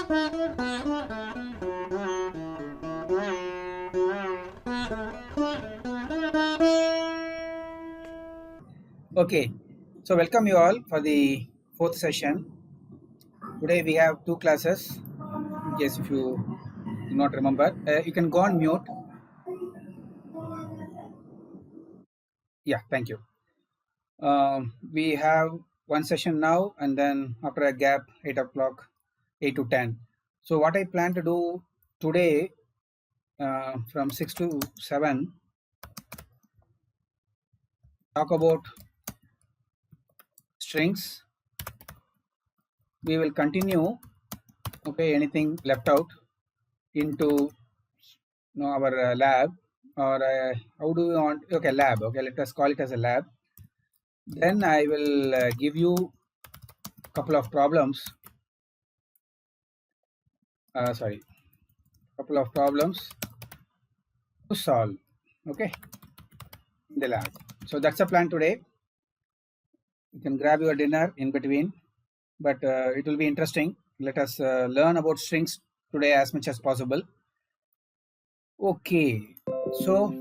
Okay, so welcome you all for the fourth session. Today we have two classes. In case if you do not remember, you can go on mute. Yeah, thank you. We have one session now, and then after a gap, 8 o'clock, 8 to 10. So what I plan to do today, from 6 to 7, talk about strings. We will continue. Okay, anything left out into our lab, or how do we want, okay, lab, okay, let us call it as a lab. Then I will give you a couple of problems, couple of problems to solve, okay, in the lab. So that's the plan today. You can grab your dinner in between, but it will be interesting. Let us learn about strings today as much as possible. Okay, so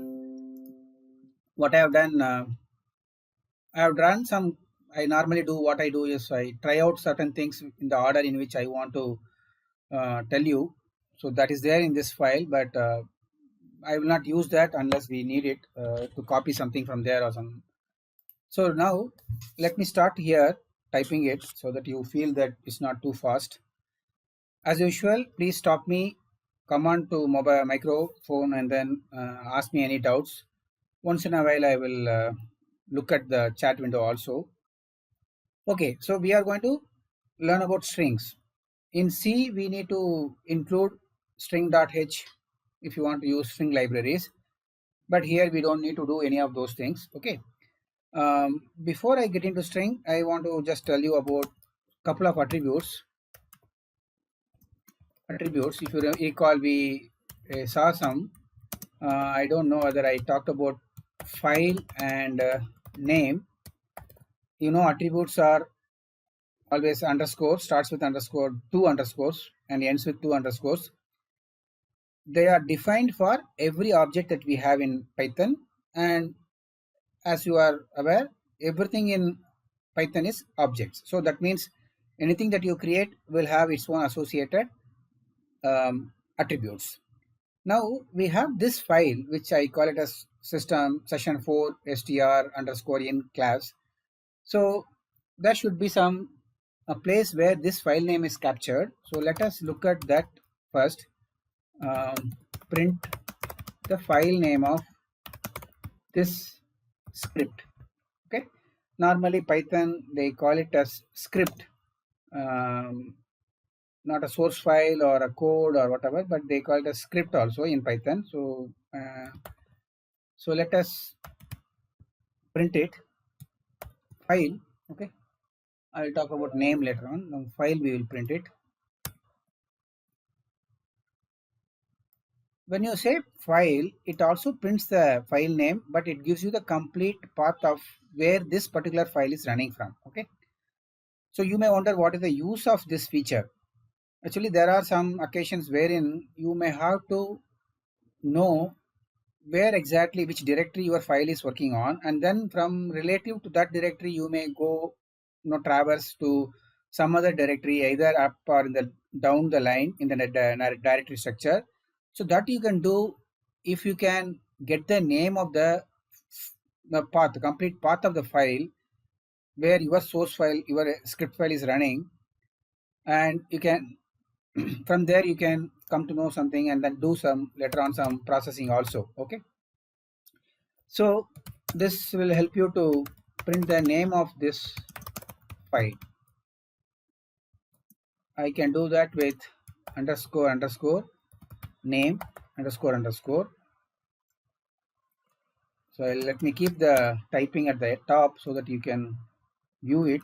what I have done, I have done some. I normally do what I do is I try out certain things in the order in which I want to tell you. So that is there in this file, but I will not use that unless we need it to copy something from there or some. So now let me start here typing it so that you feel that it's not too fast. As usual, please stop me, come on to mobile microphone, and then ask me any doubts. Once in a while, I will look at the chat window also. Okay, so we are going to learn about strings. In C, we need to include string.h if you want to use string libraries. But here we don't need to do any of those things. Okay. Before I get into string, I want to just tell you about a couple of attributes. If you recall, we saw some. I don't know whether I talked about file and name. You know, attributes are always underscore, starts with underscore, two underscores, and ends with two underscores. They are defined for every object that we have in Python, and as you are aware, everything in Python is objects. So that means anything that you create will have its own associated attributes. Now we have this file which I call it as system session4 str underscore in class. So there should be a place where this file name is captured. So let us look at that first. Print the file name of this script. Okay, normally Python they call it as script, not a source file or a code or whatever, but they call it a script also in Python. So so let us print it file. Okay, I'll talk about name later on. Now file we will print it. When you say file, it also prints the file name, but it gives you the complete path of where this particular file is running from. Okay, so you may wonder what is the use of this feature. Actually, there are some occasions wherein you may have to know where exactly which directory your file is working on, and then from relative to that directory you may go, traverse to some other directory either up or in the down the line in the directory structure. So that you can do if you can get the name of the path, the complete path of the file where your source file, your script file is running, and you can from there you can come to know something and then do some later on some processing also. Okay, so this will help you to print the name of this file. I can do that with underscore underscore name underscore underscore. So let me keep the typing at the top so that you can view it.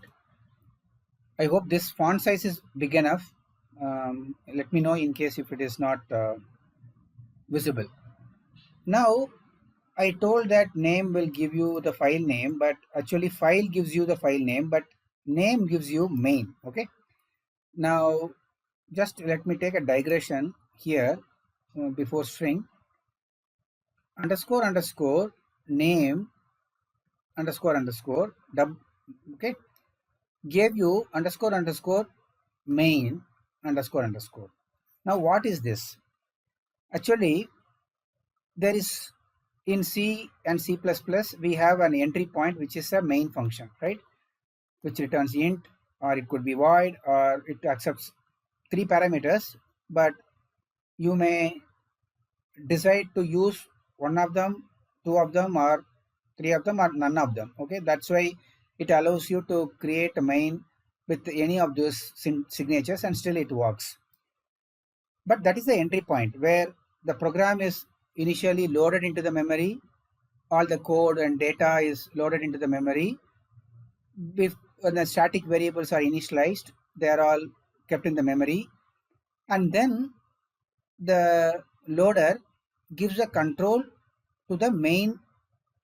I hope this font size is big enough. Let me know in case if it is not visible. Now I told that name will give you the file name, but actually file gives you the file name, but name gives you main. Okay. Now just let me take a digression here before string underscore underscore name underscore underscore okay, gave you underscore underscore main underscore underscore. Now what is this? Actually, there is in C and C++ we have an entry point which is a main function, right? Which returns int, or it could be void, or it accepts 3 parameters, but you may decide to use one of them, two of them, or three of them, or none of them. Okay, that's why it allows you to create a main with any of those signatures and still it works. But that is the entry point where the program is initially loaded into the memory. All the code and data is loaded into the memory. When the static variables are initialized, they are all kept in the memory. And then the loader gives a control to the main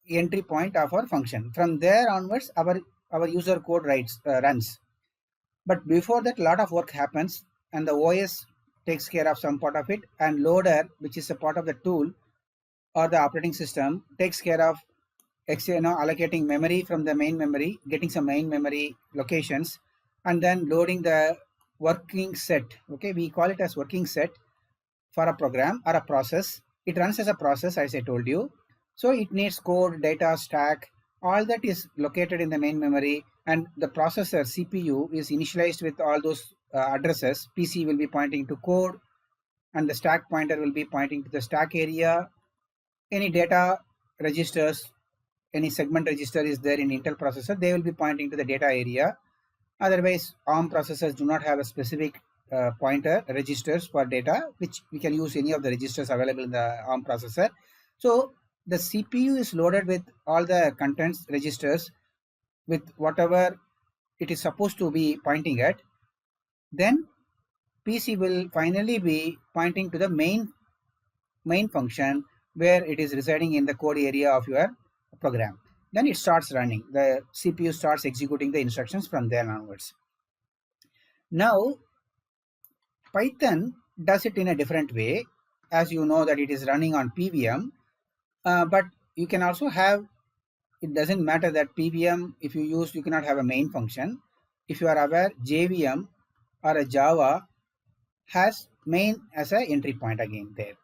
entry point of our function. From there onwards, our user code runs. But before that, a lot of work happens, and the OS takes care of some part of it, and loader, which is a part of the tool or the operating system, takes care of allocating memory from the main memory, getting some main memory locations, and then loading the working set. Okay, we call it as working set for a program or a process. It runs as a process, as I told you. So it needs code, data, stack, all that is located in the main memory, and the processor CPU is initialized with all those addresses. PC will be pointing to code, and the stack pointer will be pointing to the stack area. Any data registers, any segment register is there in Intel processor, they will be pointing to the data area. Otherwise, ARM processors do not have a specific pointer registers for data, which we can use any of the registers available in the ARM processor. So the CPU is loaded with all the contents registers with whatever it is supposed to be pointing at. Then PC will finally be pointing to the main function where it is residing in the code area of your program. Then it starts running. The CPU starts executing the instructions from there onwards. Now, Python does it in a different way. As you know that it is running on PVM, but you can also have, it doesn't matter that PVM, if you use, you cannot have a main function. If you are aware, JVM or a Java has main as a entry point again there.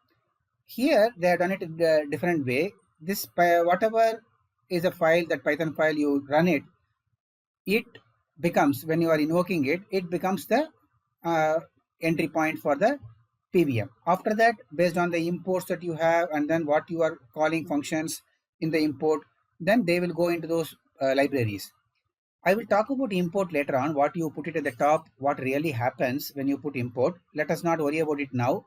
Here they have done it in a different way. This whatever is a file, that Python file, you run it, it becomes, when you are invoking it, it becomes the entry point for the PVM. After that, based on the imports that you have and then what you are calling functions in the import, then they will go into those libraries. I will talk about import later on, what you put it at the top, what really happens when you put import. Let us not worry about it now.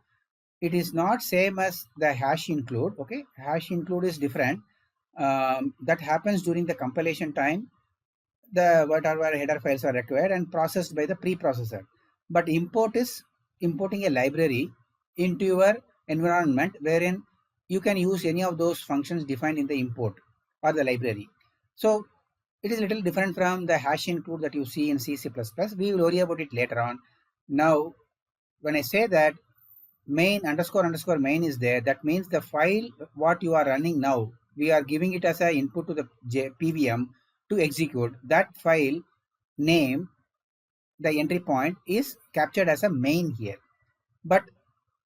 It is not same as the hash include. Okay, hash include is different. That happens during the compilation time. The whatever header files are required and processed by the preprocessor. But import is importing a library into your environment wherein you can use any of those functions defined in the import or the library. So it is a little different from the hash include that you see in C++. We will worry about it later on. Now, when I say that main underscore underscore main is there, that means the file what you are running now, we are giving it as an input to the PVM to execute. That file name, the entry point, is captured as a main here. But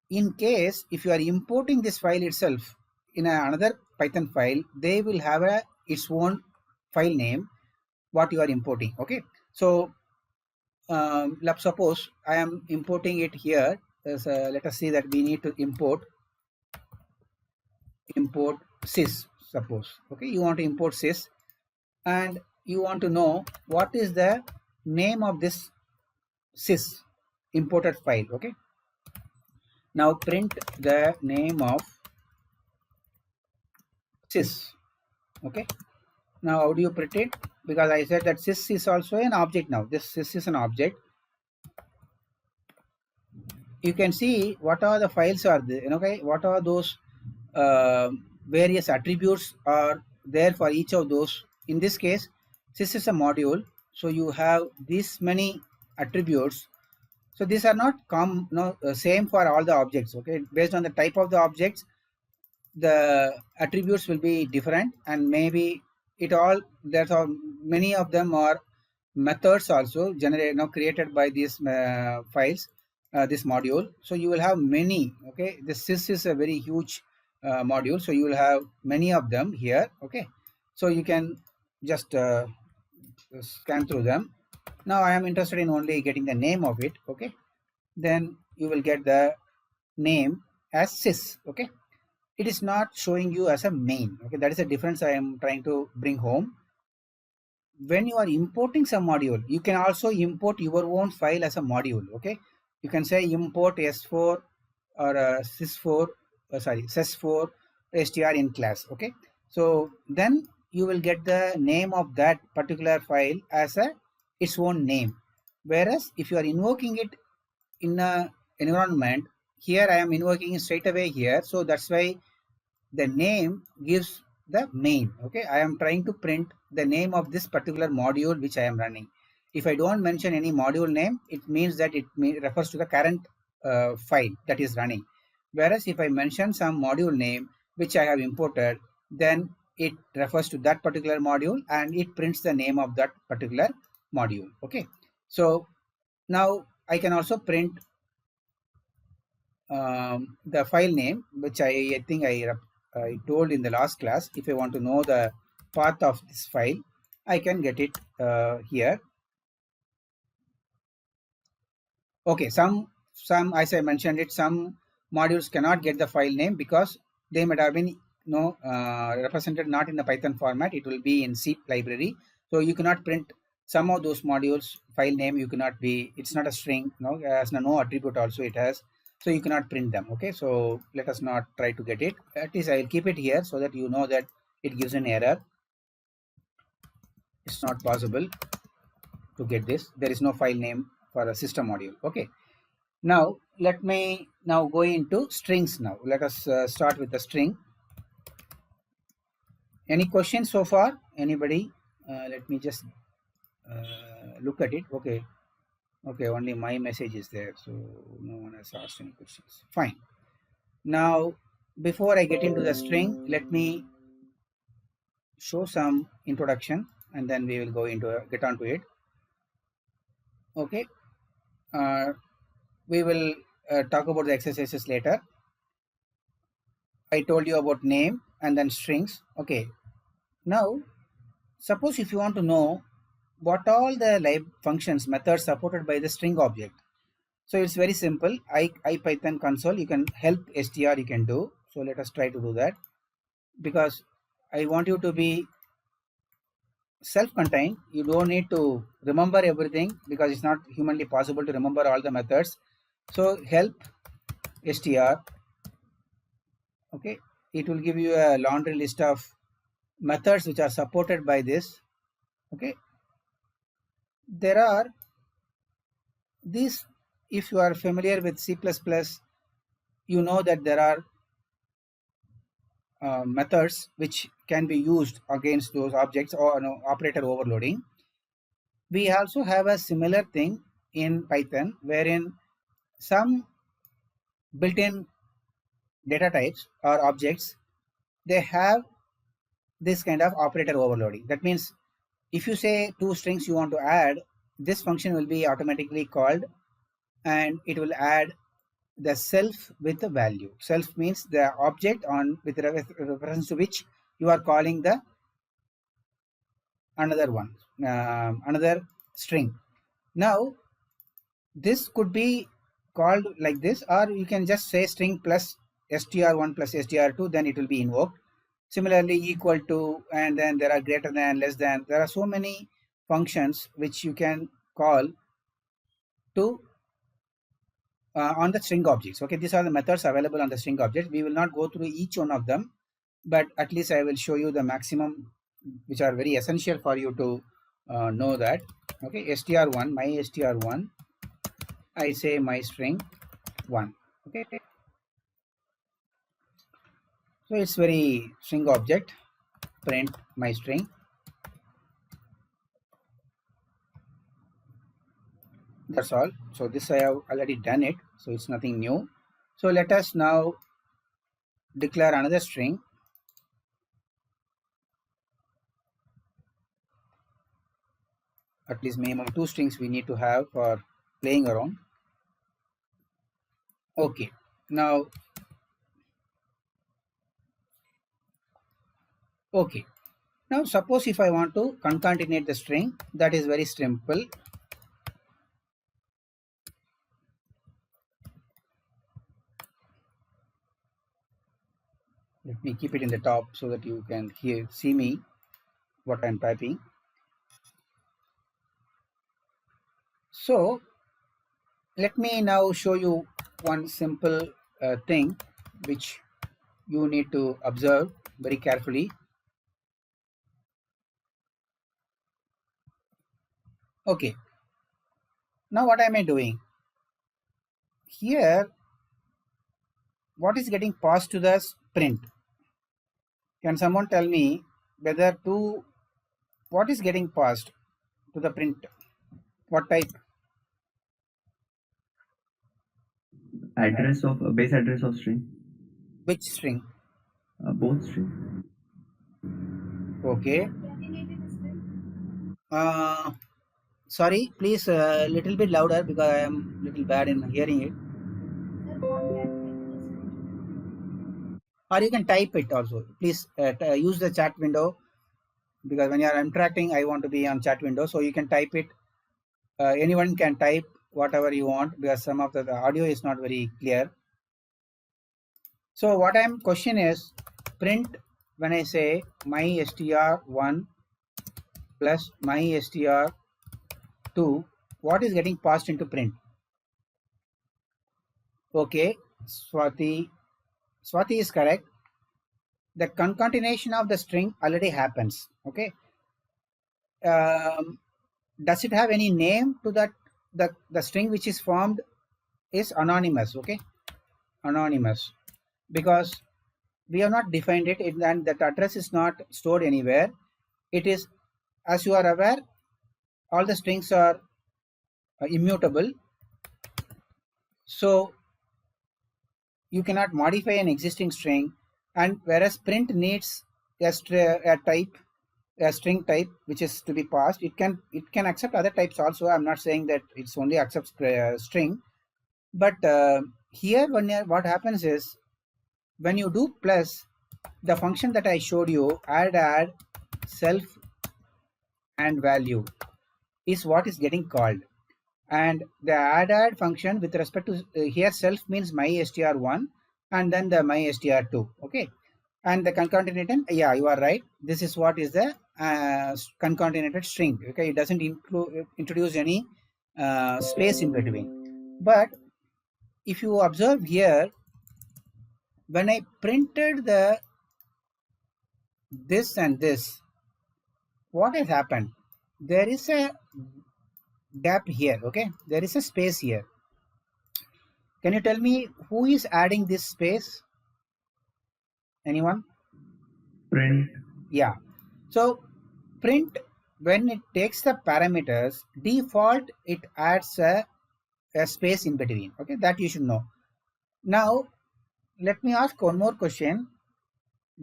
in case if you are importing this file itself in another Python file, they will have its own file name what you are importing. Okay, so let's suppose I am importing it here. Let us see that we need to import sys, suppose. Okay, you want to import sys and you want to know what is the name of this sys imported file. Okay, now print the name of sys. Okay, now how do you print it? Because I said that sys is also an object. Now this sys is an object. You can see what are the files are there. Okay, what are those various attributes are there for each of those. In this case, sys is a module, so you have this many attributes So these are not same for all the objects. Okay, based on the type of the objects, the attributes will be different, and maybe it all there's are many of them are methods also generated created by these files, this module. So you will have many. Okay, this sys is a very huge module, so you will have many of them here. Okay, so you can just scan through them. Now I am interested in only getting the name of it. Okay, then you will get the name as sys. Okay, it is not showing you as a main. Okay, that is the difference I am trying to bring home. When you are importing some module, you can also import your own file as a module. Okay, you can say import s4 or sys4 sys4 str in class. Okay, so then you will get the name of that particular file as a its own name. Whereas if you are invoking it in a environment, here I am invoking straight away here, so that's why the name gives the main. Okay, I am trying to print the name of this particular module which I am running. If I don't mention any module name, it means that it refers to the current file that is running. Whereas if I mention some module name which I have imported, then it refers to that particular module and it prints the name of that particular module. Okay, so now I can also print the file name, which I think I told in the last class. If I want to know the path of this file, I can get it here. Okay, some as I mentioned it, some modules cannot get the file name because they might have been represented not in the Python format. It will be in C library, so you cannot print some of those modules file name. You cannot be, it's not a string, it has no attribute also it has, so you cannot print them. Okay, so let us not try to get it. At least I will keep it here so that you know that it gives an error. It's not possible to get this. There is no file name for a system module. Okay, now let me now go into strings. Now let us start with the string. Any questions so far? Anybody? Let me just look at it. Okay, only my message is there, so no one has asked any questions. Fine. Now before I get into the string, let me show some introduction and then we will go into get onto it. Okay, we will talk about the exercises later. I told you about name and then strings. Okay, now suppose if you want to know what all the lib functions methods supported by the string object, so it's very simple. IPython console, you can help str, you can do. So let us try to do that, because I want you to be self-contained. You don't need to remember everything because it's not humanly possible to remember all the methods. So help str. Okay, it will give you a laundry list of methods which are supported by this. Okay, there are these, if you are familiar with C++, you know that there are methods which can be used against those objects, or operator overloading. We also have a similar thing in Python, wherein some built-in data types or objects, they have this kind of operator overloading. That means if you say two strings you want to add, this function will be automatically called and it will add the self with the value. Self means the object on with reference to which you are calling the another one, another string. Now this could be called like this, or you can just say string plus str1 plus str2, then it will be invoked. Similarly, equal to, and then there are greater than, less than. There are so many functions which you can call to on the string objects. Okay, these are the methods available on the string object. We will not go through each one of them, but at least I will show you the maximum which are very essential for you to know that. Okay, str1, my str1, I say my string 1. Okay, so it's very string object, print my string. That's all. So this I have already done it, so it's nothing new. So let us now declare another string. At least minimum 2 strings we need to have for playing around. Okay, now okay, now suppose if I want to concatenate the string, that is very simple. Let me keep it in the top so that you can see me what I'm typing. So let me now show you one simple thing which you need to observe very carefully. Okay, now what am I doing here? What is getting passed to the print? Can someone tell me whether what is getting passed to the print? What type? Address of base address of string. Which string? Both string. Okay. Sorry, please a little bit louder because I am little bad in hearing it. Or you can type it also. Please use the chat window, because when you are interacting, I want to be on chat window. So you can type it. Anyone can type whatever you want, because some of the audio is not very clear. So what I'm question is print when I say my str1 plus my str2, what is getting passed into print? Okay, Swati is correct. The concatenation of the string already happens. Okay. Does it have any name to that? The string which is formed is anonymous. Okay, anonymous, because we have not defined it, and that address is not stored anywhere. It is, as you are aware, all the strings are immutable, so you cannot modify an existing string. And whereas print needs a type, a string type which is to be passed, it can accept other types also. I'm not saying that it's only accepts string, but here what happens is when you do plus, the function that I showed you, add self and value, is what is getting called. And the add function with respect to here self means my str1 and then the my str2. Okay, and the concatenated, yeah, you are right, this is what is the concatenated string. Okay, it doesn't introduce any space in between. But if you observe here, when I printed the this and this, what has happened? There is a gap here. Okay, there is a space here. Can you tell me who is adding this space? Anyone? Print. Yeah. So print, when it takes the parameters, default it adds a space in between. Okay, that you should know. Now let me ask one more question.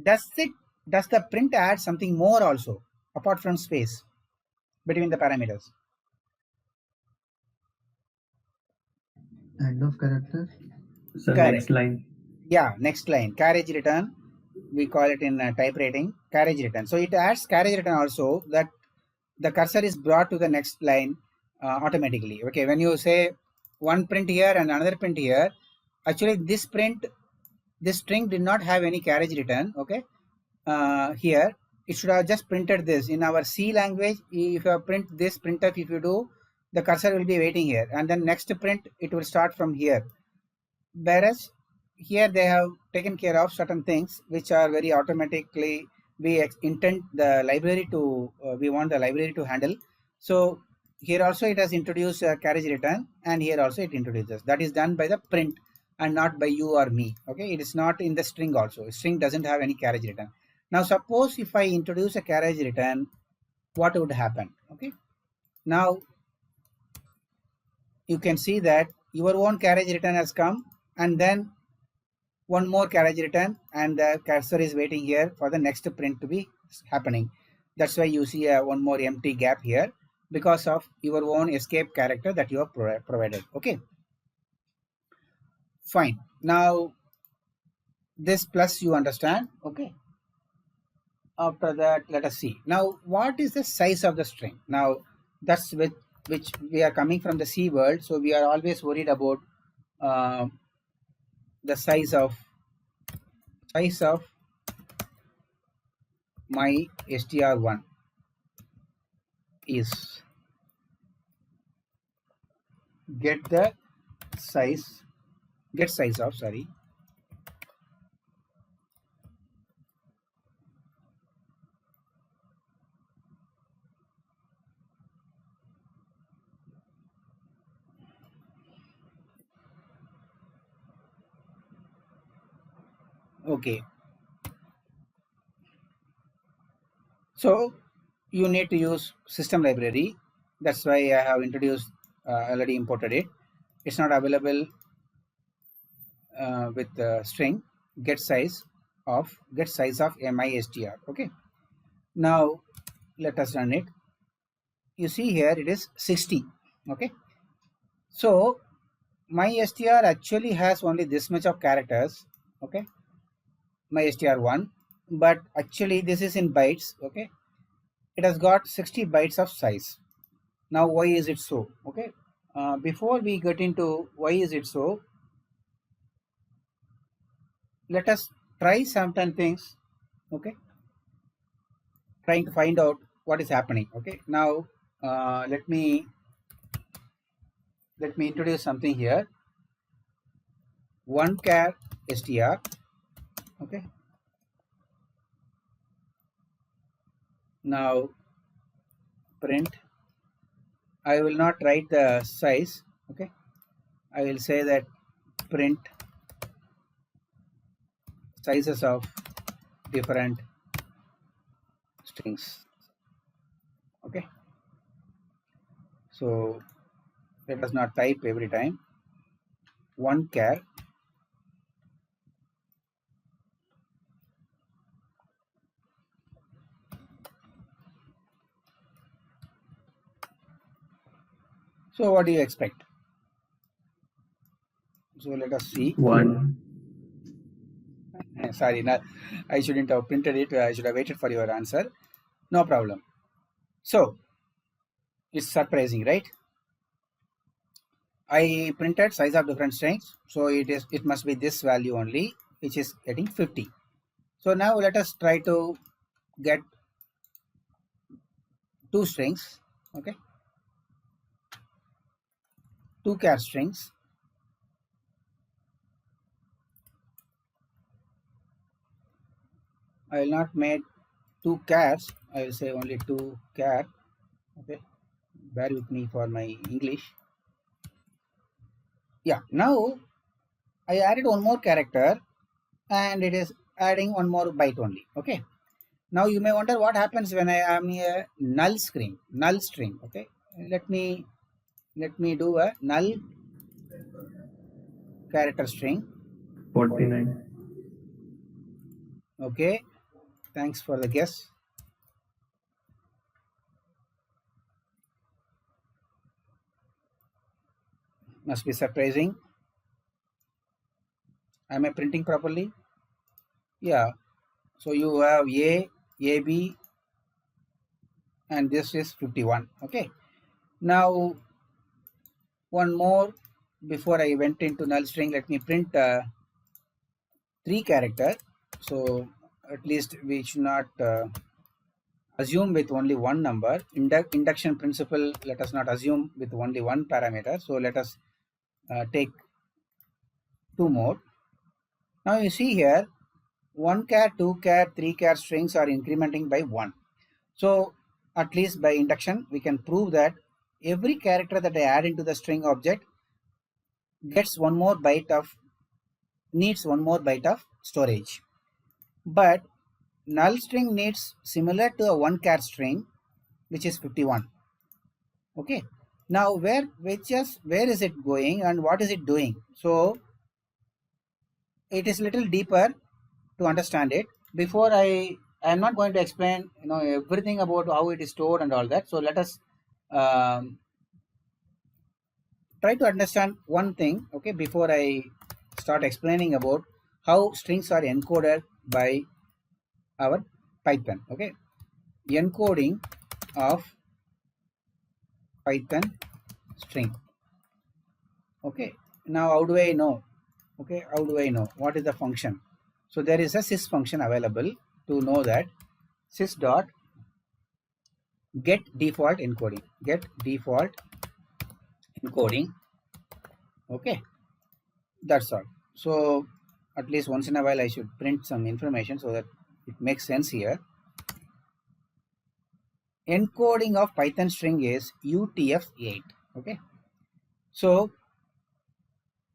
Does the print add something more also apart from space between the parameters? End of character. So Correct. next line. Yeah, next line, carriage return. We call it in typewriting carriage return. So it adds carriage return also, that the cursor is brought to the next line automatically. Okay, when you say one print here and another print here, actually this string did not have any carriage return. Okay, here it should have just printed this. In our C language, if you print this printf, if you do, the cursor will be waiting here, and then next print it will start from here. Whereas here they have taken care of certain things which are very automatically, we intend the library to we want the library to handle. So here also it has introduced a carriage return, and here also it introduces. That is done by the print and not by you or me. Okay, it is not in the string also. String doesn't have any carriage return. Now suppose if I introduce a carriage return, what would happen? Okay, now you can see that your own carriage return has come, and then one more carriage return, and the cursor is waiting here for the next print to be happening. That's why you see one more empty gap here, because of your own escape character that you have provided. Okay, fine. Now this plus you understand. Okay, after that let us see now what is the size of the string. Now that's which we are coming from the C world, so we are always worried about uh, the size of my str1 is get size of, sorry, okay. So you need to use system library. That's why I have introduced, already imported it. It's not available with the string get size of mystr. Okay, now let us run it. You see here it is 60. Okay, so mystr actually has only this much of characters. Okay, mystr1, but actually this is in bytes. Okay, it has got 60 bytes of size. Now why is it so? Okay, before we get into why is it so, let us try certain things. Okay, trying to find out what is happening. Okay, now let me introduce something here. One char str. Okay, now print. I will not write the size. Okay, I will say that print sizes of different strings. Okay, so let us not type every time. One char. So what do you expect? So let us see. 1. Sorry, no, I shouldn't have printed it. I should have waited for your answer. No problem. So it's surprising, right? I printed size of different strings, so it must be this value only, which is getting 50. So now let us try to get two strings. Okay, two char strings. I will not make two chars. I will say only two char. Okay, bear with me for my English. Yeah, now I added one more character, and it is adding one more byte only. Okay, now you may wonder what happens when I am a null string. Okay, let me do a null character string. 49. Okay, thanks for the guess. Must be surprising. Am I printing properly? Yeah. So you have AB, and this is 51. Okay. Now one more before I went into null string. Let me print 3 character. So at least we should not assume with only one number. Induction principle, let us not assume with only one parameter. So let us take 2 more. Now you see here 1 char, 2 char, 3 char strings are incrementing by 1. So at least by induction we can prove that every character that I add into the string object needs one more byte of storage. But null string needs similar to a 1 char string, which is 51. Okay, Now where is it going and what is it doing? So it is little deeper to understand it. Before I'm not going to explain everything about how it is stored and all that. So let us um, try to understand one thing, okay, before I start explaining about how strings are encoded by our Python. Okay, encoding of Python string. Okay, now how do I know? Okay, how do I know what is the function? So there is a sys function available to know that. Sys dot get default encoding, get default encoding. Okay, that's all. So at least once in a while I should print some information so that it makes sense here. Encoding of Python string is UTF-8. Okay, so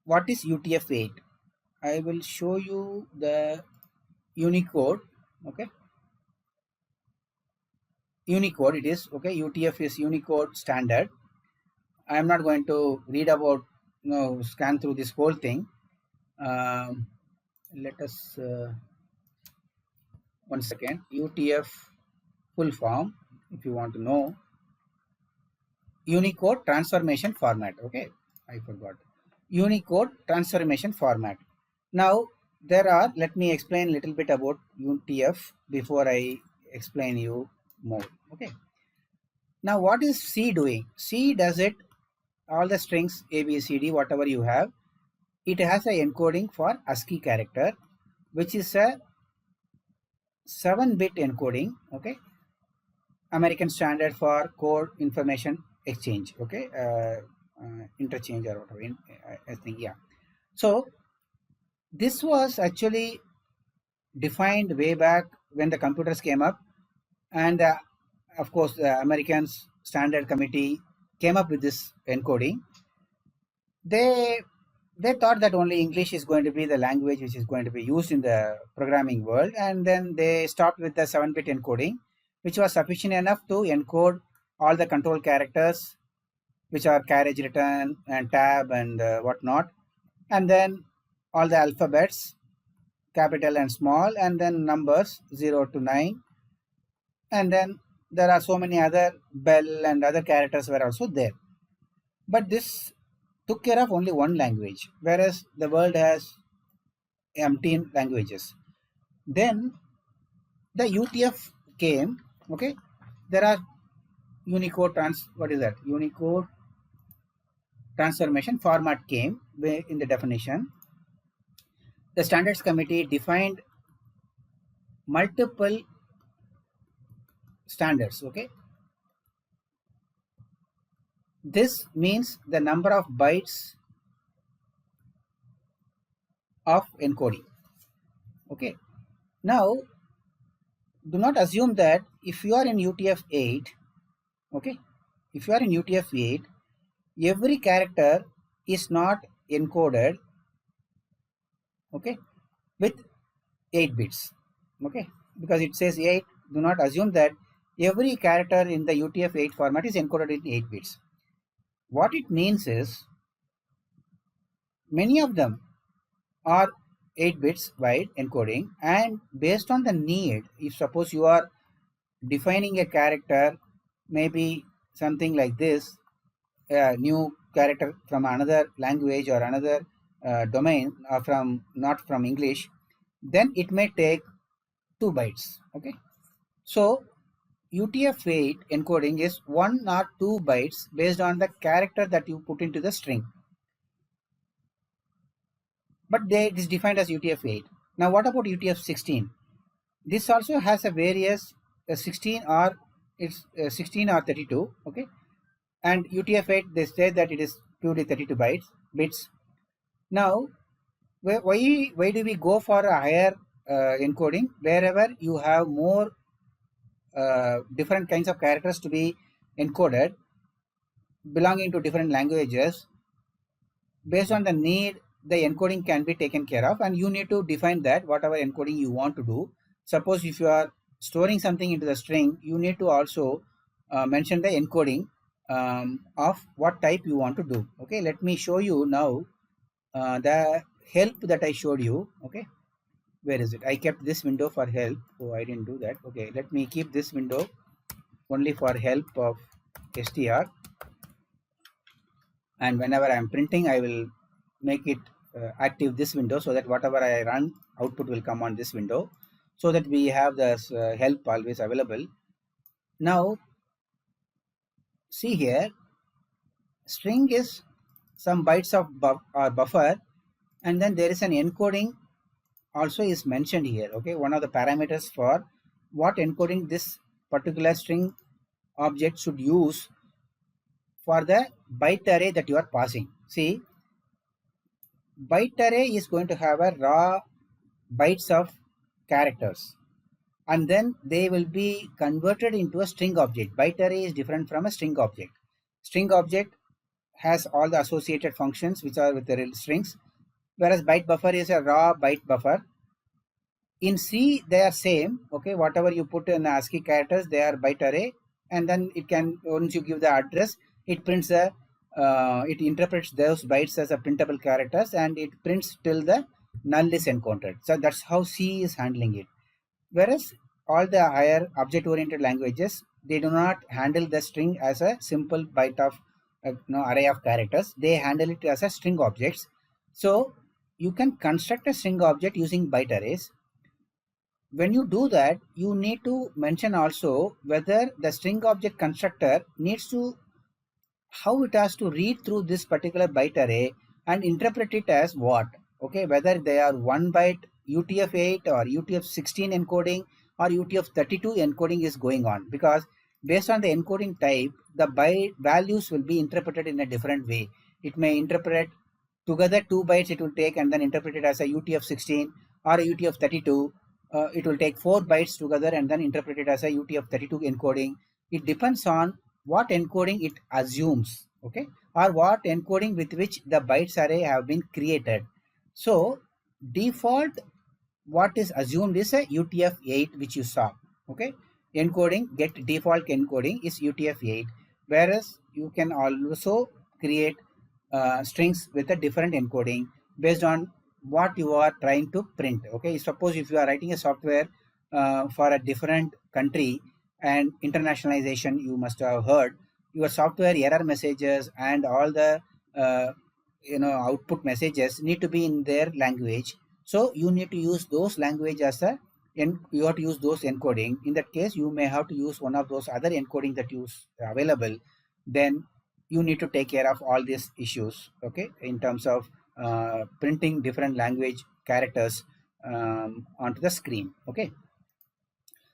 what is UTF-8? I will show you the Unicode. Okay, Unicode it is. Okay, UTF is Unicode standard. I am not going to read about, scan through this whole thing. Let us one second. UTF full form, if you want to know. Unicode transformation format. Okay, I forgot. Unicode transformation format. Now there are, let me explain a little bit about UTF before I explain you more. Okay, now what is C doing? C does it all the strings A, B, C, D, whatever you have. It has a encoding for ASCII character, which is a 7-bit encoding. Okay, American Standard for Code Information Exchange. Okay, interchange or whatever. I think, yeah. So this was actually defined way back when the computers came up, and of course the American Standard Committee came up with this encoding. They thought that only English is going to be the language which is going to be used in the programming world, and then they stopped with the 7-bit encoding, which was sufficient enough to encode all the control characters, which are carriage return and tab and whatnot, and then all the alphabets, capital and small, and then numbers 0 to 9, and then there are so many other bell and other characters were also there. But this took care of only one language, whereas the world has umpteen languages. Then the UTF came. Okay, there are Unicode Unicode transformation format came in the definition. The Standards Committee defined multiple standards. Okay, this means the number of bytes of encoding. Okay, now do not assume that if you are in UTF-8, okay, if you are in UTF-8, every character is not encoded, okay, with 8 bits. Okay, because it says 8, do not assume that every character in the UTF-8 format is encoded in 8 bits. What it means is many of them are 8 bits wide encoding, and based on the need, if suppose you are defining a character, maybe something like this, a new character from another language or another domain, from not from English, then it may take 2 bytes. Okay, so UTF-8 encoding is 1 or 2 bytes based on the character that you put into the string, but it is defined as UTF-8. Now what about UTF-16? This also has a various 16 or it's 16 or 32. Okay, and UTF-8 they say that it is purely 32 bits. Now why do we go for a higher encoding? Wherever you have more different kinds of characters to be encoded belonging to different languages, based on the need, the encoding can be taken care of, and you need to define that whatever encoding you want to do. Suppose if you are storing something into the string, you need to also mention the encoding of what type you want to do. Okay, let me show you now the help that I showed you. Okay, where is it? I kept this window for help. Oh, I didn't do that. Okay, let me keep this window only for help of str, and whenever I'm printing I will make it active this window, so that whatever I run output will come on this window, so that we have this help always available. Now see here, string is some bytes of buffer, and then there is an encoding also is mentioned here. Okay, one of the parameters for what encoding this particular string object should use for the byte array that you are passing. See, byte array is going to have a raw bytes of characters, and then they will be converted into a string object. Byte array is different from a string object. String object has all the associated functions which are with the real strings, whereas byte buffer is a raw byte buffer. In C they are same. Okay, whatever you put in ASCII characters, they are byte array, and then it can, once you give the address, it prints a it interprets those bytes as a printable characters, and it prints till the null is encountered. So that's how C is handling it. Whereas all the higher object-oriented languages, they do not handle the string as a simple byte of array of characters. They handle it as a string objects. So you can construct a string object using byte arrays. When you do that, you need to mention also whether the string object constructor needs to, how it has to read through this particular byte array and interpret it as what. Okay, whether they are 1 byte UTF-8 or UTF-16 encoding or UTF-32 encoding is going on, because based on the encoding type, the byte values will be interpreted in a different way. It may interpret together 2 bytes it will take and then interpret it as a UTF-16, or a UTF-32. It will take 4 bytes together and then interpret it as a UTF-32 encoding. It depends on what encoding it assumes, okay, or what encoding with which the bytes array have been created. So default, what is assumed is a UTF-8, which you saw. Okay, encoding, get default encoding is UTF-8, whereas you can also create strings with a different encoding based on what you are trying to print. Okay, suppose if you are writing a software for a different country and internationalization, you must have heard your software error messages and all the output messages need to be in their language. So you need to use those language as a, you have to use those encoding. In that case, you may have to use one of those other encoding that is available. Then you need to take care of all these issues, okay, in terms of printing different language characters onto the screen. Okay,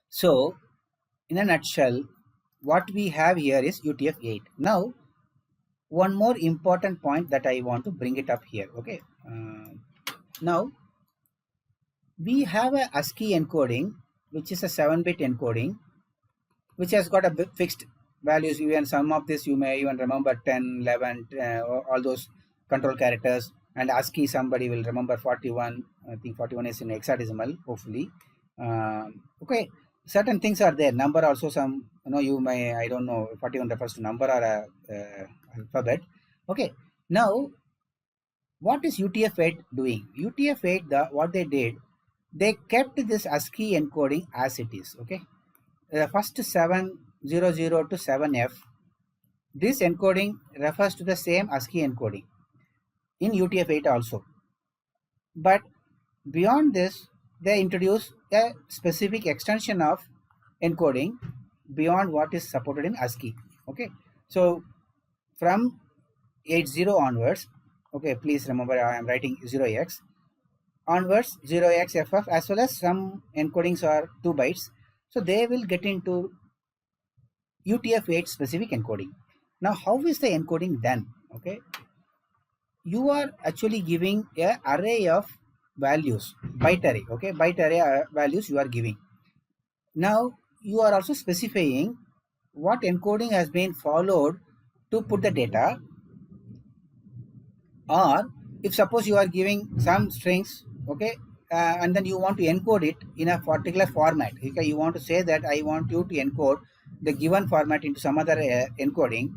so in a nutshell, what we have here is UTF-8. Now one more important point that I want to bring it up here. Okay, now we have a ASCII encoding, which is a 7-bit encoding, which has got a fixed values. Even some of this you may even remember 10, 11, all those control characters, and ASCII somebody will remember 41. I think 41 is in hexadecimal, hopefully. Okay, certain things are there. Number also, some, you may, I don't know, 41 refers to number or a alphabet. Okay, now what is UTF-8 doing? UTF-8, what they did, they kept this ASCII encoding as it is. Okay, the first 700 to 7F, this encoding refers to the same ASCII encoding in UTF-8 also. But beyond this, they introduce a specific extension of encoding beyond what is supported in ASCII. Okay, so from 80 onwards, okay, please remember I am writing 0x onwards, 0xFF, as well as some encodings are 2 bytes. So they will get into UTF-8 specific encoding. Now, how is the encoding done? Okay, you are actually giving a array of values, byte array. Okay, byte array values you are giving. Now you are also specifying what encoding has been followed to put the data, or if suppose you are giving some strings, okay, and then you want to encode it in a particular format. Okay, you want to say that I want you to encode the given format into some other encoding.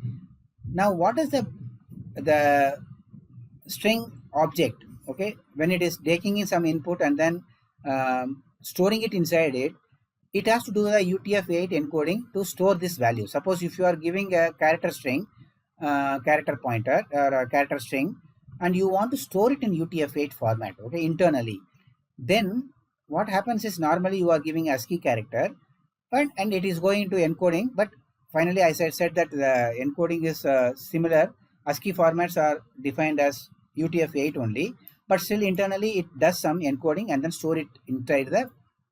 Now what is the string object? Okay, when it is taking in some input and then storing it inside it, it has to do the UTF-8 encoding to store this value. Suppose if you are giving a character string, character pointer or a character string, and you want to store it in UTF-8 format, okay, internally, then what happens is normally you are giving ASCII character, and it is going to encoding, but finally I said that the encoding is similar. ASCII formats are defined as UTF-8 only, but still internally it does some encoding and then store it inside the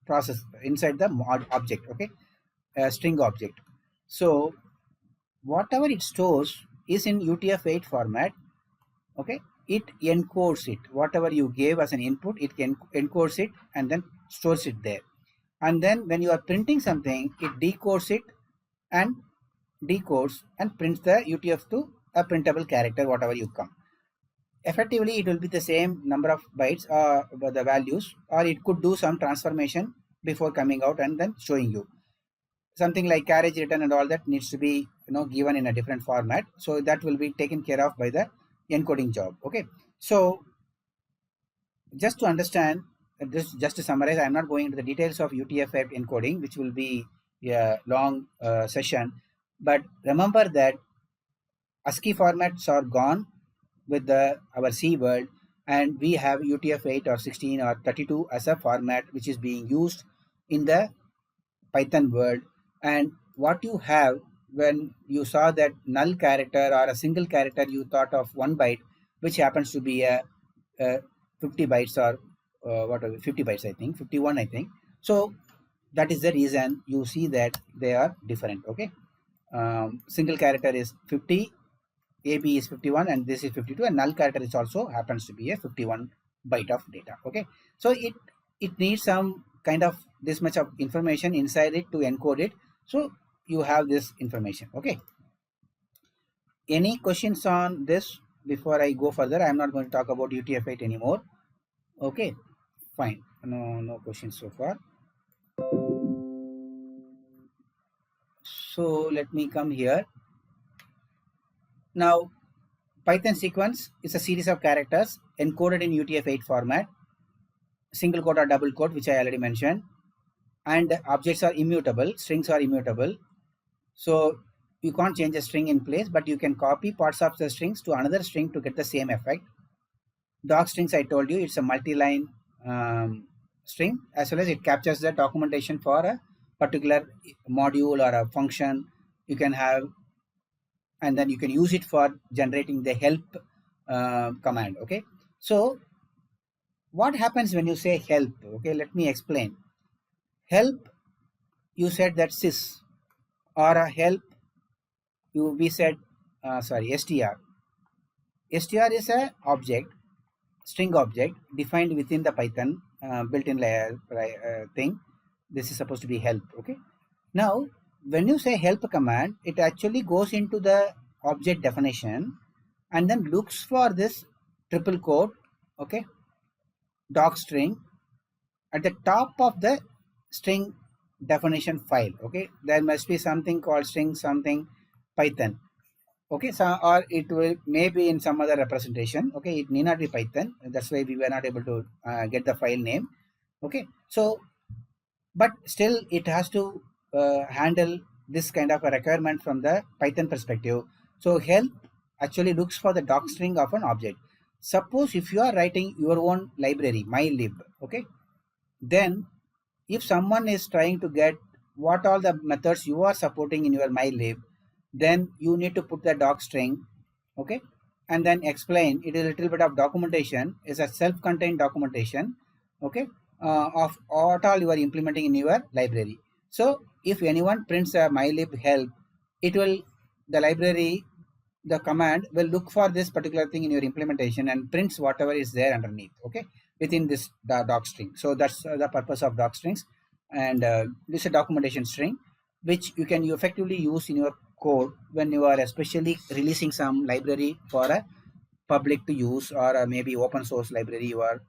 process, inside the object, okay, string object. So whatever it stores is in UTF-8 format, okay. It encodes it, whatever you gave as an input, it can encodes it and then stores it there. And then when you are printing something, it decodes it and prints the UTF to a printable character, whatever you come. Effectively it will be the same number of bytes, the values, or it could do some transformation before coming out and then showing you something like carriage return, and all that needs to be given in a different format, so that will be taken care of by the encoding job. Okay, so just to understand this, just to summarize, I'm not going into the details of UTF-8 encoding, which will be a long session, but remember that ASCII formats are gone with our C world, and we have UTF-8 or 16 or 32 as a format which is being used in the Python world. And what you have when you saw that null character or a single character, you thought of 1 byte, which happens to be a 50 bytes or whatever, 50 bytes, I think 51, I think. So that is the reason you see that they are different. Okay, single character is 50, AB is 51, and this is 52, and null character is also happens to be a 51 byte of data. Okay, so it needs some kind of this much of information inside it to encode it, so you have this information. Okay, any questions on this before I go further? I'm not going to talk about UTF-8 anymore. Okay, fine, no questions so far. So let me come here. Now Python sequence is a series of characters encoded in UTF-8 format, single quote or double quote, which I already mentioned, and objects are immutable, strings are immutable. So you can't change a string in place, but you can copy parts of the strings to another string to get the same effect. Doc strings, I told you, it's a multi-line string, as well as it captures the documentation for a particular module or a function you can have, and then you can use it for generating the help command. Okay, so what happens when you say help? Okay, let me explain. Help, you said that sys, or a help, we said str. Str is a object, string object defined within the Python built-in layer thing. This is supposed to be help. Okay, now when you say help command, it actually goes into the object definition and then looks for this triple quote, okay, doc string at the top of the string definition file. Okay, there must be something called string something Python. Okay, so or it will maybe in some other representation. Okay, it need not be Python, that's why we were not able to get the file name. Okay, so but still it has to handle this kind of a requirement from the Python perspective. So help actually looks for the doc string of an object. Suppose if you are writing your own library, mylib, okay, then if someone is trying to get what all the methods you are supporting in your mylib, then you need to put the doc string, okay, and then explain it. Is a little bit of documentation, is a self-contained documentation, okay, of what all you are implementing in your library. So if anyone prints a mylib help, it will, the library, the command will look for this particular thing in your implementation and prints whatever is there underneath, okay, within this doc string. So that's the purpose of doc strings, and this is a documentation string which you can effectively use in your code when you are especially releasing some library for a public to use, or maybe open source library you are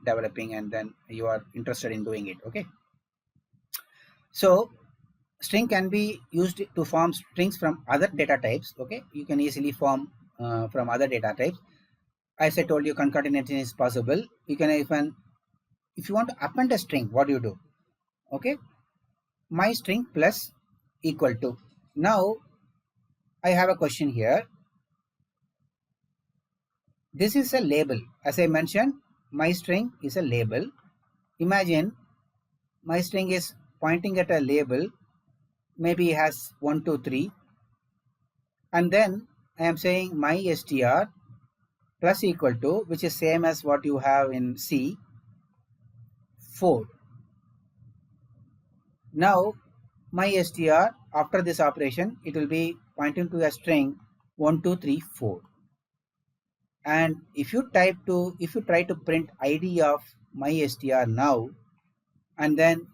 developing and then you are interested in doing it. Okay, so string can be used to form strings from other data types. Okay, you can easily form from other data types. As I told you, concatenation is possible. You can even, if you want to append a string, what do you do? Okay, my string plus equal to. Now I have a question here. This is a label. As I mentioned, my string is a label. Imagine my string is pointing at a label, maybe it has 1 2 3, and then I am saying my str plus equal to, which is same as what you have in C, 4. Now my str, after this operation, it will be pointing to a string 1 2 3 4. And if you try to print id of my str now, and then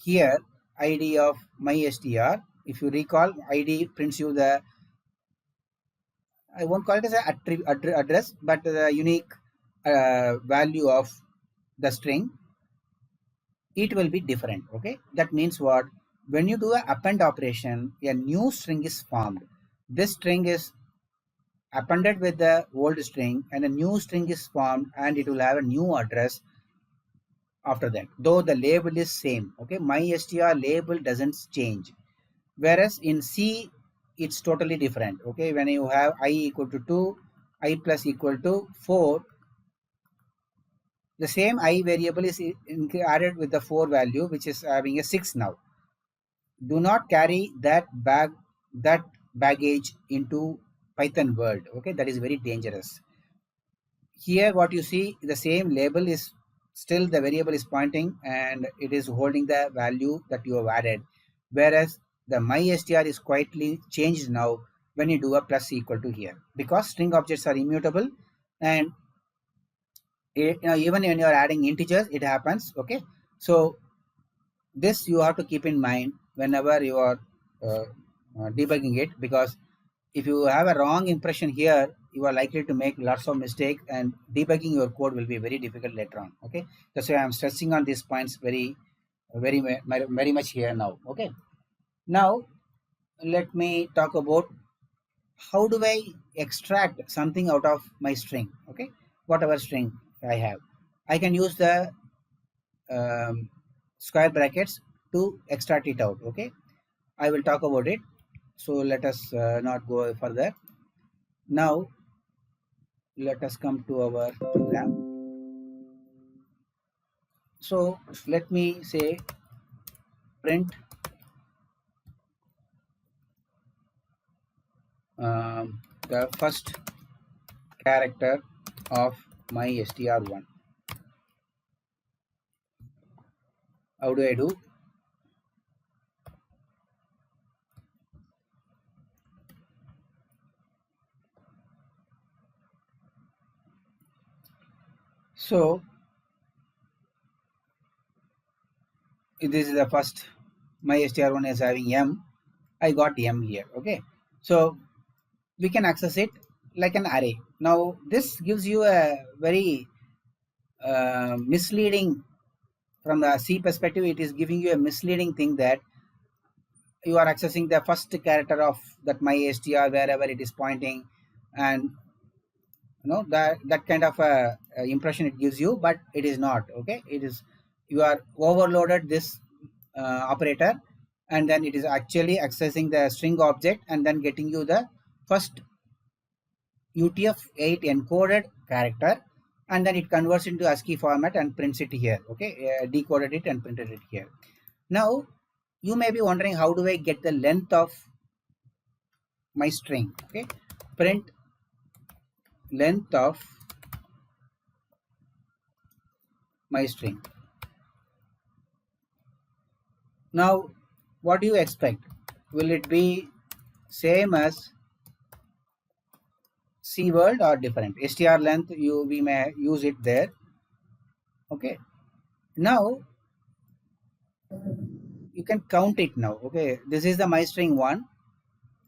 here id of my str, if you recall, id prints you the, I won't call it as a address, but the unique value of the string, it will be different. Okay, that means what? When you do a append operation, a new string is formed. This string is appended with the old string, and a new string is formed, and it will have a new address after that, though the label is same. Okay, my str label doesn't change, whereas in C it's totally different. Okay, when you have I equal to 2, I plus equal to 4, the same I variable is added with the 4 value, which is having a 6 now. Do not carry that baggage into Python world. Okay, that is very dangerous. Here what you see, the same label is still, the variable is pointing and it is holding the value that you have added, whereas the mystr is quietly changed now when you do a plus equal to here, because string objects are immutable, and even when you are adding integers it happens. Okay, so this you have to keep in mind whenever you are debugging it, because if you have a wrong impression here, you are likely to make lots of mistakes, and debugging your code will be very difficult later on. Okay, that's why I'm stressing on these points very much here now. Okay, now let me talk about how do I extract something out of my string. Okay, whatever string I have, I can use the square brackets to extract it out. Okay, I will talk about it, so let us not go further. Now let us come to our program. So let me say print the first character of my str1. How do I do? So this is the first, my str1 is having m, I got m here. Okay, so we can access it like an array. Now this gives you a very misleading, from the C perspective, it is giving you a misleading thing that you are accessing the first character of that my str wherever it is pointing, and that kind of a impression it gives you, but it is not. Okay, it is, you are overloaded this operator, and then it is actually accessing the string object and then getting you the first UTF-8 encoded character, and then it converts into ASCII format and prints it here. Okay, decoded it and printed it here. Now you may be wondering, how do I get the length of my string? Okay, print length of my string. Now what do you expect? Will it be same as C word or different? str length, we may use it there. Okay, now you can count it now. Okay, this is the my string 1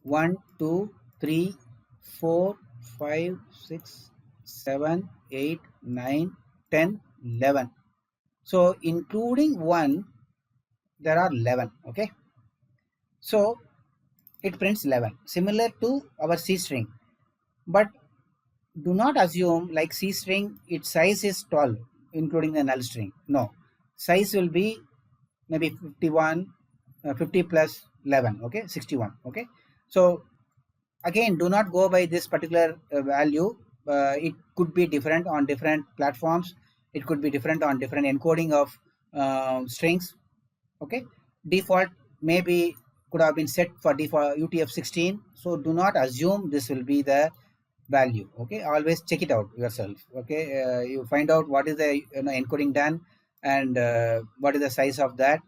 1 2 3 4 5 6 7 8 9 10 11. So including 1, there are 11. Okay, so it prints 11, similar to our C string. But do not assume like C string its size is 12 including the null string. No, size will be maybe 51, 50 plus 11. Okay, 61. Okay, so again, do not go by this particular value. It could be different on different platforms. It could be different on different encoding of strings. Okay, default maybe could have been set for default UTF-16. So do not assume this will be the value. Okay, always check it out yourself. Okay, you find out what is the encoding done and what is the size of that.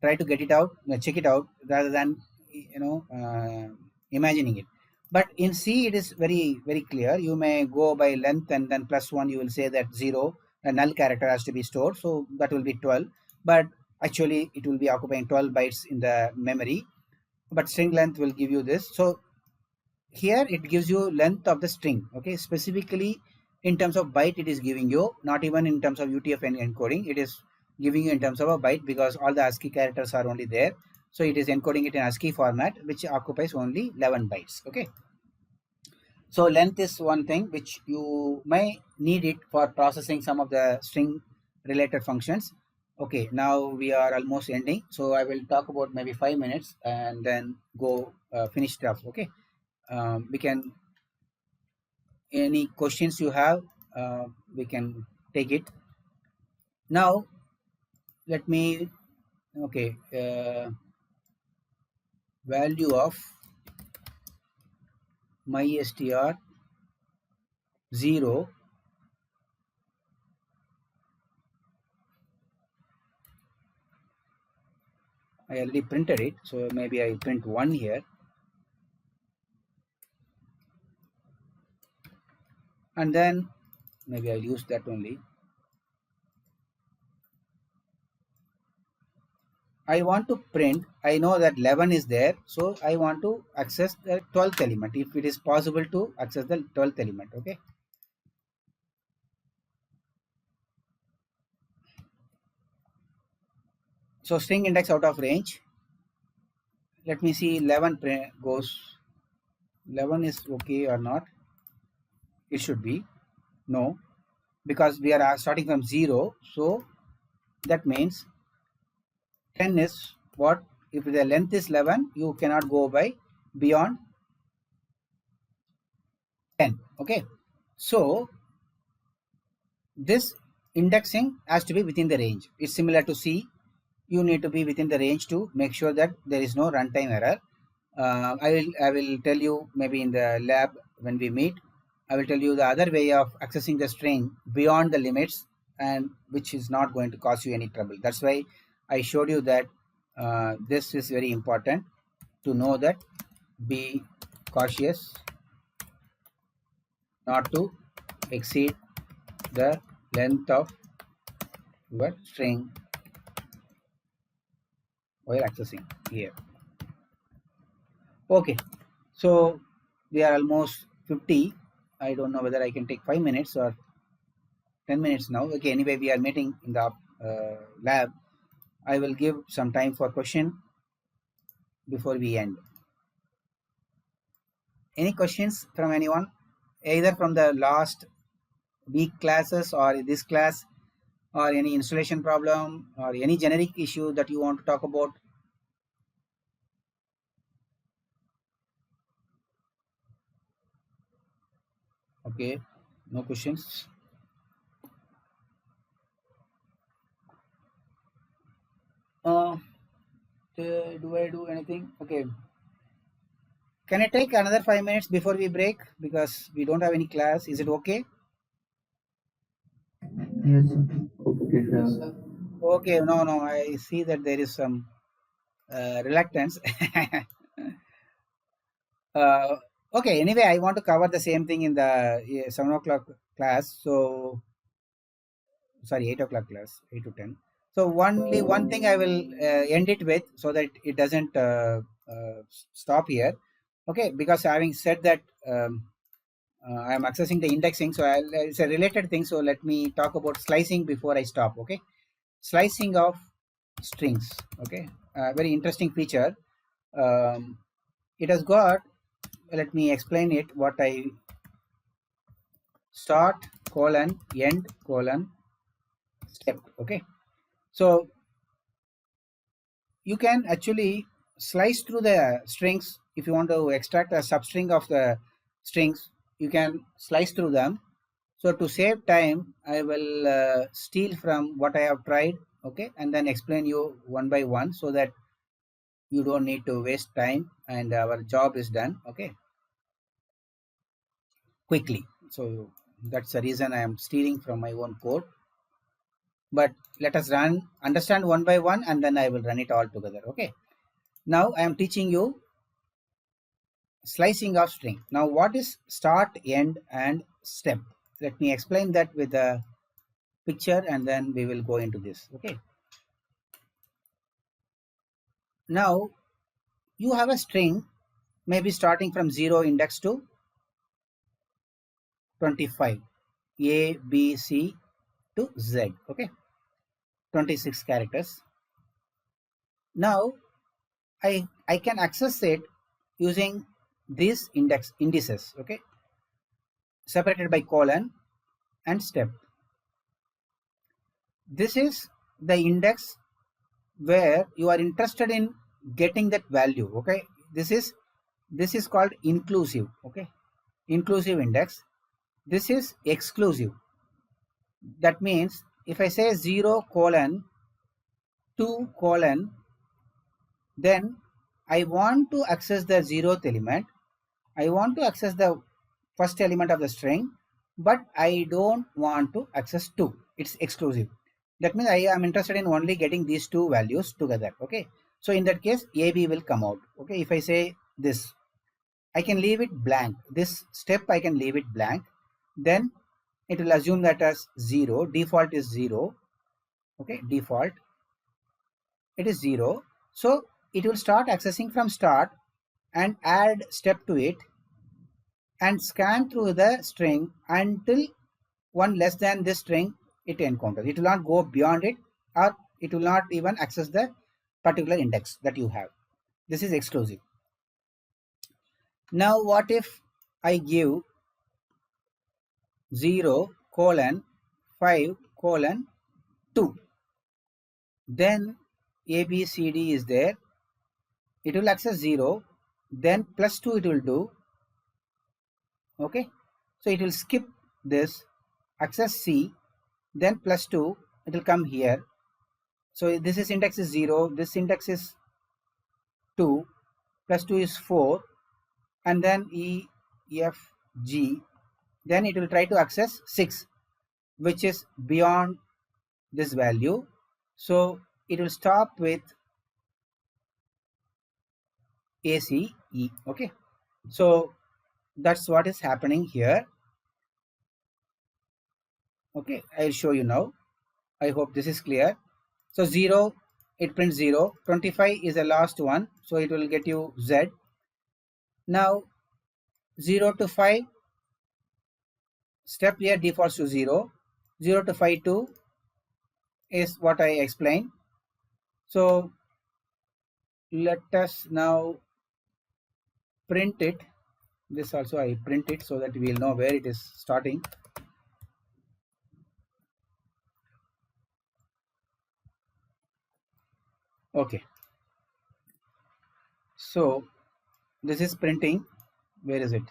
Try to get it out, check it out rather than imagining it. But in C it is very clear. You may go by length and then +1 you will say that 0, a null character has to be stored, so that will be 12, but actually it will be occupying 12 bytes in the memory, but string length will give you this. So here it gives you length of the string. Okay, specifically in terms of byte it is giving you, not even in terms of UTF-8 encoding, it is giving you in terms of a byte because all the ASCII characters are only there. So it is encoding it in ASCII format which occupies only 11 bytes. Okay, so length is one thing which you may need it for processing some of the string related functions. Okay, now we are almost ending, so I will talk about maybe 5 minutes and then go finish it off. Okay, we can, any questions you have, we can take it now. Let me, okay, value of mystr 0, I already printed it, so maybe I print 1 here, and then maybe I'll use that only. I want to print, I know that 11 is there, so I want to access the 12th element, if it is possible to access the 12th element. Okay, so string index out of range. Let me see 11 goes, 11 is okay or not. It should be no, because we are starting from 0, so that means 10 is what, if the length is 11 you cannot go by beyond 10. Okay, so this indexing has to be within the range. It's similar to C. You need to be within the range to make sure that there is no runtime error. I will tell you maybe in the lab when we meet. I will tell you the other way of accessing the string beyond the limits, and which is not going to cause you any trouble. That's why I showed you that this is very important to know, that be cautious not to exceed the length of your string while accessing here. Okay, so we are almost 50. I don't know whether I can take 5 minutes or 10 minutes now. Okay, anyway, we are meeting in the lab. I will give some time for question before we end. Any questions from anyone, either from the last week classes or this class, or any installation problem or any generic issue that you want to talk about? Okay, no questions. Do I do anything? Okay, can I take another 5 minutes before we break, because we don't have any class? Is it okay? Yes, sir. Okay, sir. Okay, no, I see that there is some reluctance. Okay, anyway, I want to cover the same thing in the 7 o'clock class. So, sorry, 8 o'clock class, 8 to 10. So, only one thing I will end it with, so that it doesn't stop here. Okay, because having said that, I am accessing the indexing, so it's a related thing. So, let me talk about slicing before I stop. Okay, slicing of strings. Okay, very interesting feature. It has got, let me explain it, what I start colon end colon step. Okay, so you can actually slice through the strings. If you want to extract a substring of the strings, you can slice through them. So to save time, I will steal from what I have tried, okay, and then explain you one by one so that you don't need to waste time and our job is done, okay, quickly. So that's the reason I am stealing from my own code. But let us understand one by one, and then I will run it all together, okay. Now I am teaching you slicing of string. Now what is start, end, and step? Let me explain that with a picture and then we will go into this, okay. Now you have a string maybe starting from 0 index to 25, A, B, C to Z, okay, 26 characters. Now I can access it using these indices, okay, separated by colon and step. This is the index where you are interested in getting that value, okay. This is called inclusive, okay, inclusive index. This is exclusive. That means if I say 0 colon 2 colon, then I want to access the 0th element, I want to access the first element of the string, but I don't want to access 2. It's exclusive. That means I am interested in only getting these two values together, okay. So in that case AB will come out, okay. If I say this, I can leave it blank. This step I can leave it blank. Then it will assume that as 0. Default is 0, okay. Default, it is 0. So it will start accessing from start and add step to it and scan through the string until one less than this string it encounters. It will not go beyond it, or it will not even access the particular index that you have. This is exclusive. Now what if I give 0 colon 5 colon 2? Then ABCD is there. It will access 0, then plus 2 it will do, okay. So it will skip this, access C, then plus 2 it will come here. So this is index is 0, this index is 2, plus 2 is 4, and then E, F, G, then it will try to access 6, which is beyond this value. So it will stop with ACE, okay. So that's what is happening here, okay. I'll show you now. I hope this is clear. So 0, it prints 0, 25 is the last one, so it will get you Z. Now 0 to 5, step here defaults to 0, 0 to 5 2 is what I explained. So let us now print it. This also I print it so that we will know where it is starting. Okay, so this is printing. Where is it?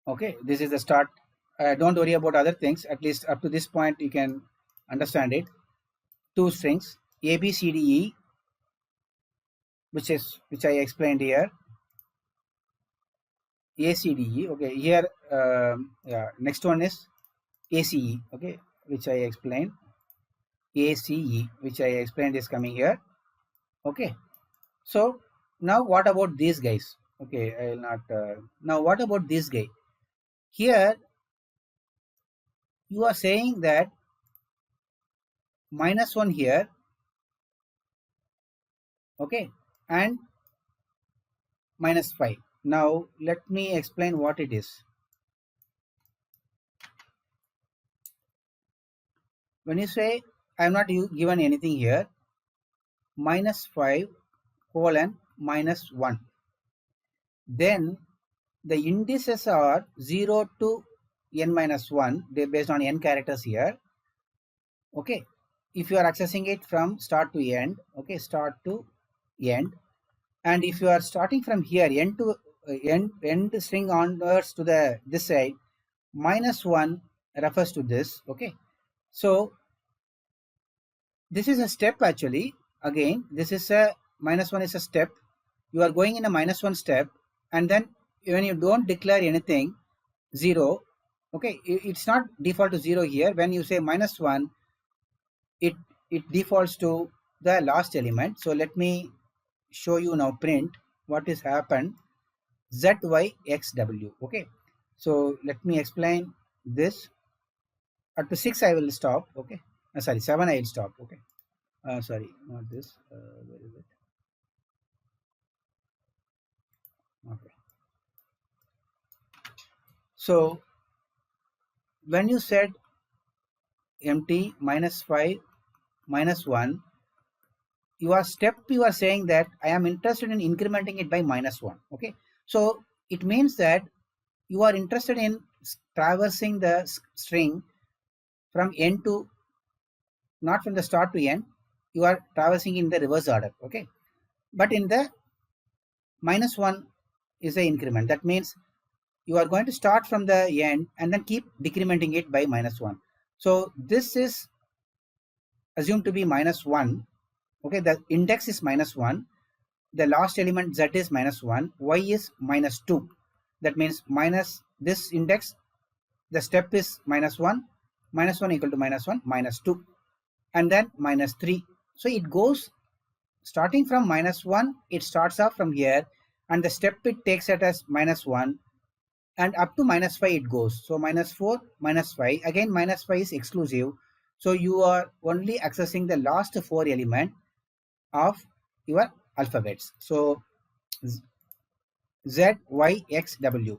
Okay, this is the start. Don't worry about other things. At least up to this point you can understand it. Two strings A, B, C, D, E, which I explained here. A, C, D, E. Okay, here yeah, next one is ACE, okay, which I explained. ACE, which I explained, is coming here, okay. So now what about these guys? Okay, I will not now what about this guy? Here you are saying that -1 here, okay, and -5. Now let me explain what it is. When you say I am not given anything here, minus 5 colon minus 1. Then the indices are 0 to n minus 1. They're based on n characters here. Okay, if you are accessing it from start to end, okay, start to end, and if you are starting from here end to end string onwards to the this side, minus 1 refers to this. Okay, so this is a step actually. Again, this is a minus 1 is a step. You are going in a minus 1 step, and then when you don't declare anything, 0. Okay, it's not default to 0 here. When you say minus 1, it defaults to the last element. So let me show you now print what is happened ZYXW. Okay, so let me explain this. Up to 6 I will stop. Okay, sorry, 7 I will stop. Okay, sorry, not this. Where is it? Okay, so when you said empty minus 5 minus 1, you are saying that I am interested in incrementing it by minus 1. Okay, so it means that you are interested in traversing the string from end to, not from the start to end, you are traversing in the reverse order. Okay, but in the minus 1 is the increment. That means you are going to start from the end and then keep decrementing it by minus 1. So this is assumed to be minus 1. Okay, the index is minus 1, the last element z is minus 1, y is minus 2. That means minus this index, the step is minus 1 equal to minus 1 minus 2, and then minus 3. So it goes starting from minus 1, it starts off from here, and the step it takes it as minus 1, and up to minus 5 it goes. So minus 4 minus 5, again minus 5 is exclusive, so you are only accessing the last 4 element of your alphabets. So Z, Y, X, W,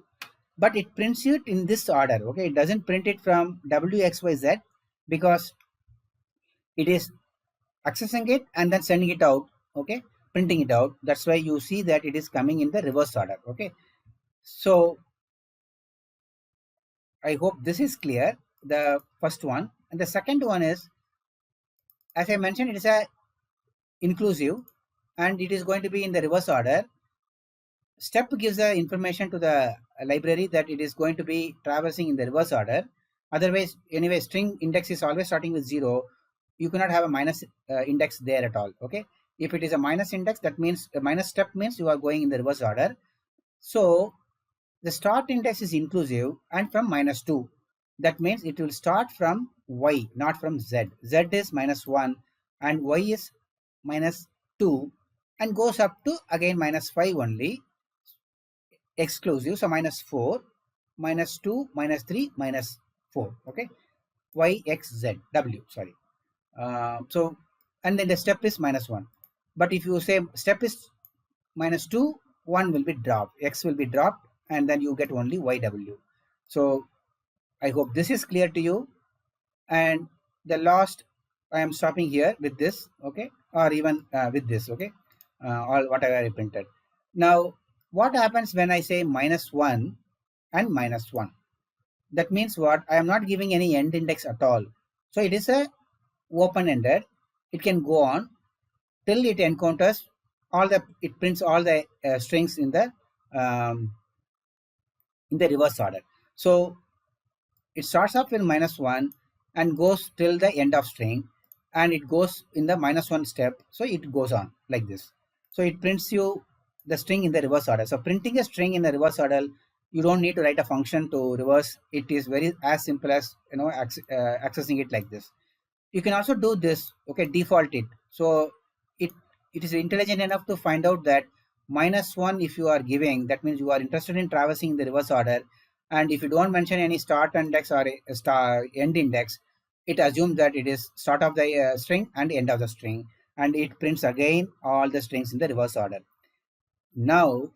but it prints it in this order. Okay, it doesn't print it from W, X, Y, Z, because it is accessing it and then sending it out. Okay, printing it out. That's why you see that it is coming in the reverse order. Okay, so I hope this is clear, the first one. And the second one is, as I mentioned, it is a inclusive and it is going to be in the reverse order. Step gives the information to the library that it is going to be traversing in the reverse order. Otherwise, anyway, string index is always starting with 0. You cannot have a minus index there at all. Okay, if it is a minus index, that means a minus step means you are going in the reverse order. So the start index is inclusive and from minus 2. That means it will start from y, not from z. Z is minus 1 and y is minus 2 and goes up to again minus 5 only, exclusive. So minus 4, minus 2, minus 3, minus 4. Okay, y, x, z, w, sorry. So, and then the step is minus 1. But if you say step is minus 2, 1 will be dropped, x will be dropped, and then you get only yw. So I hope this is clear to you. And the last, I am stopping here with this. Okay, or even with this. Okay, all whatever I printed. Now what happens when I say minus 1 and minus 1? That means what? I am not giving any end index at all. So it is a open-ended. It can go on till it encounters all the, it prints all the strings in the reverse order. So it starts off with minus 1 and goes till the end of string, and it goes in the minus 1 step. So it goes on like this. So it prints you the string in the reverse order. So printing a string in the reverse order, you don't need to write a function to reverse. It is very as simple as, you know, accessing it like this. You can also do this. Okay, default it. So it is intelligent enough to find out that minus 1 if you are giving, that means you are interested in traversing the reverse order, and if you don't mention any start index or end index, it assumes that it is start of the string and end of the string, and it prints again all the strings in the reverse order. Now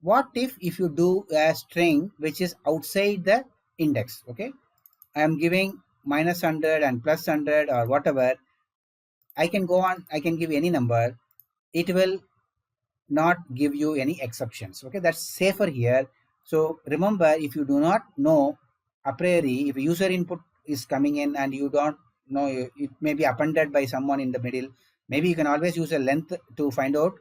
what if you do a string which is outside the index? Okay, I am giving minus 100 and plus 100 or whatever. I can go on, I can give any number, it will not give you any exceptions. Okay, that's safer here. So remember, if you do not know a priori, if user input is coming in and you don't know, it may be appended by someone in the middle, maybe you can always use a length to find out.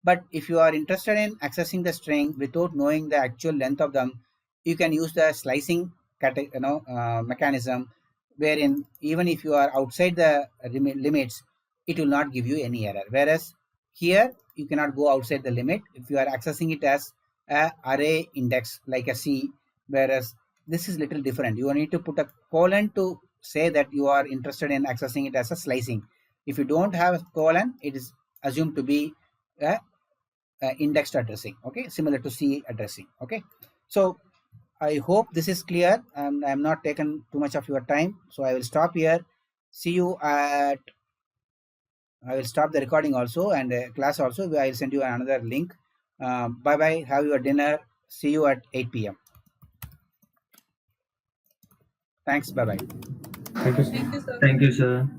But if you are interested in accessing the string without knowing the actual length of them, you can use the slicing mechanism, wherein even if you are outside the limits, it will not give you any error. Whereas here you cannot go outside the limit if you are accessing it as a array index like a C, whereas this is little different. You need to put a colon to say that you are interested in accessing it as a slicing. If you don't have a colon, it is assumed to be a indexed addressing. Okay, similar to C addressing. Okay, so I hope this is clear and I'm not taken too much of your time. So I will stop here. See you at, I will stop the recording also and class also. I will send you another link. Bye bye. Have your dinner. See you at 8 p.m. Thanks. Bye bye. Thank you, sir. Thank you, sir.